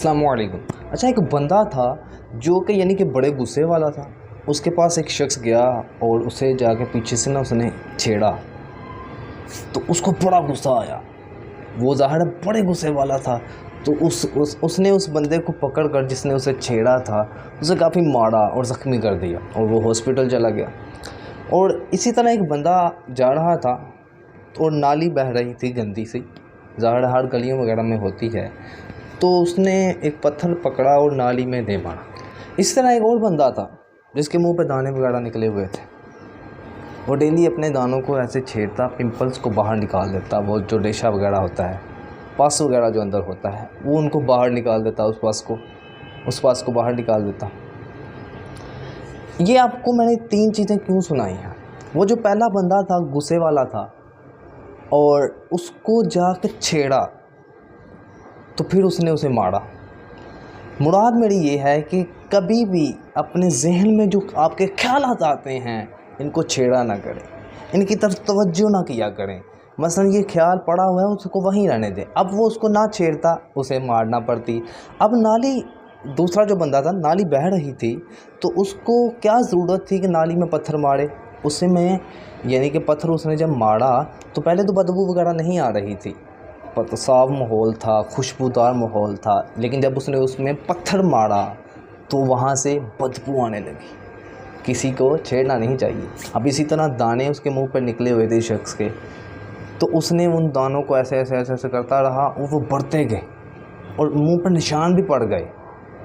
السلام علیکم۔ اچھا، ایک بندہ تھا جو کہ یعنی کہ بڑے غصے والا تھا۔ اس کے پاس ایک شخص گیا اور اسے جا کے پیچھے سے اس نے چھیڑا تو اس کو بڑا غصہ آیا۔ وہ ظاہر ہے بڑے غصے والا تھا، تو اس نے اس بندے کو پکڑ کر جس نے اسے چھیڑا تھا اسے کافی مارا اور زخمی کر دیا اور وہ ہاسپٹل چلا گیا۔ اور اسی طرح ایک بندہ جا رہا تھا اور نالی بہہ رہی تھی گندی سی، ظاہر ہر گلیوں وغیرہ میں ہوتی ہے، تو اس نے ایک پتھر پکڑا اور نالی میں دے مارا۔ اس طرح ایک اور بندہ تھا جس کے منہ پہ دانے وغیرہ نکلے ہوئے تھے، وہ ڈیلی اپنے دانوں کو ایسے چھیڑتا، پمپلز کو باہر نکال دیتا، وہ جو ریشہ وغیرہ ہوتا ہے، پاس وغیرہ جو اندر ہوتا ہے وہ ان کو باہر نکال دیتا، اس پاس کو باہر نکال دیتا۔ یہ آپ کو میں نے 3 چیزیں کیوں سنائی ہیں؟ وہ جو پہلا بندہ تھا غصے والا تھا اور اس کو جا کے چھیڑا تو پھر اس نے اسے مارا۔ مراد میری یہ ہے کہ کبھی بھی اپنے ذہن میں جو آپ کے خیالات آتے ہیں ان کو چھیڑا نہ کریں، ان کی طرف توجہ نہ کیا کریں۔ مثلا یہ خیال پڑا ہوا ہے، اس کو وہیں رہنے دیں۔ اب وہ اس کو نہ چھیڑتا، اسے مارنا پڑتی۔ اب نالی، دوسرا جو بندہ تھا، نالی بہہ رہی تھی تو اس کو کیا ضرورت تھی کہ نالی میں پتھر مارے؟ اسے میں یعنی کہ پتھر اس نے جب مارا تو پہلے تو بدبو وغیرہ نہیں آ رہی تھی، صاف ماحول تھا، خوشبودار ماحول تھا، لیکن جب اس نے اس میں پتھر مارا تو وہاں سے بدبو آنے لگی۔ کسی کو چھیڑنا نہیں چاہیے۔ اب اسی طرح دانے اس کے منہ پر نکلے ہوئے تھے شخص کے، تو اس نے ان دانوں کو ایسے کرتا رہا اور وہ بڑھتے گئے اور منہ پر نشان بھی پڑ گئے،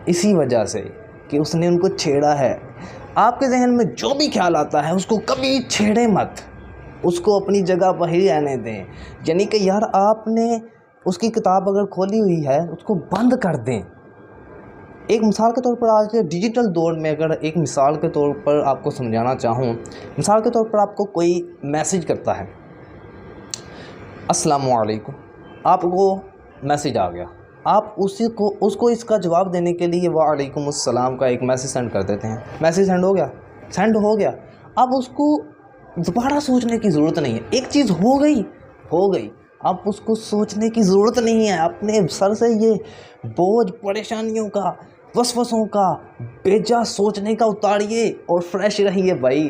اسی وجہ سے کہ اس نے ان کو چھیڑا ہے۔ آپ کے ذہن میں جو بھی خیال آتا ہے اس کو کبھی چھیڑیں مت، اس کو اپنی جگہ وہی رہنے دیں۔ یعنی کہ یار آپ نے اس کی کتاب اگر کھولی ہوئی ہے اس کو بند کر دیں۔ ایک مثال کے طور پر آج کے ڈیجیٹل دور میں اگر ایک مثال کے طور پر آپ کو سمجھانا چاہوں، مثال کے طور پر آپ کو کوئی میسیج کرتا ہے، السلام علیکم، آپ کو میسیج آ گیا، آپ اس کو اس کا جواب دینے کے لیے وعلیکم السلام کا ایک میسیج سینڈ کر دیتے ہیں۔ میسیج سینڈ ہو گیا۔ اب اس کو دوبارہ سوچنے کی ضرورت نہیں ہے، ایک چیز ہو گئی، اب اس کو سوچنے کی ضرورت نہیں ہے۔ اپنے سر سے یہ بوجھ پریشانیوں کا، وسوسوں کا، بے جا سوچنے کا اتاریے اور فریش رہیے بھائی۔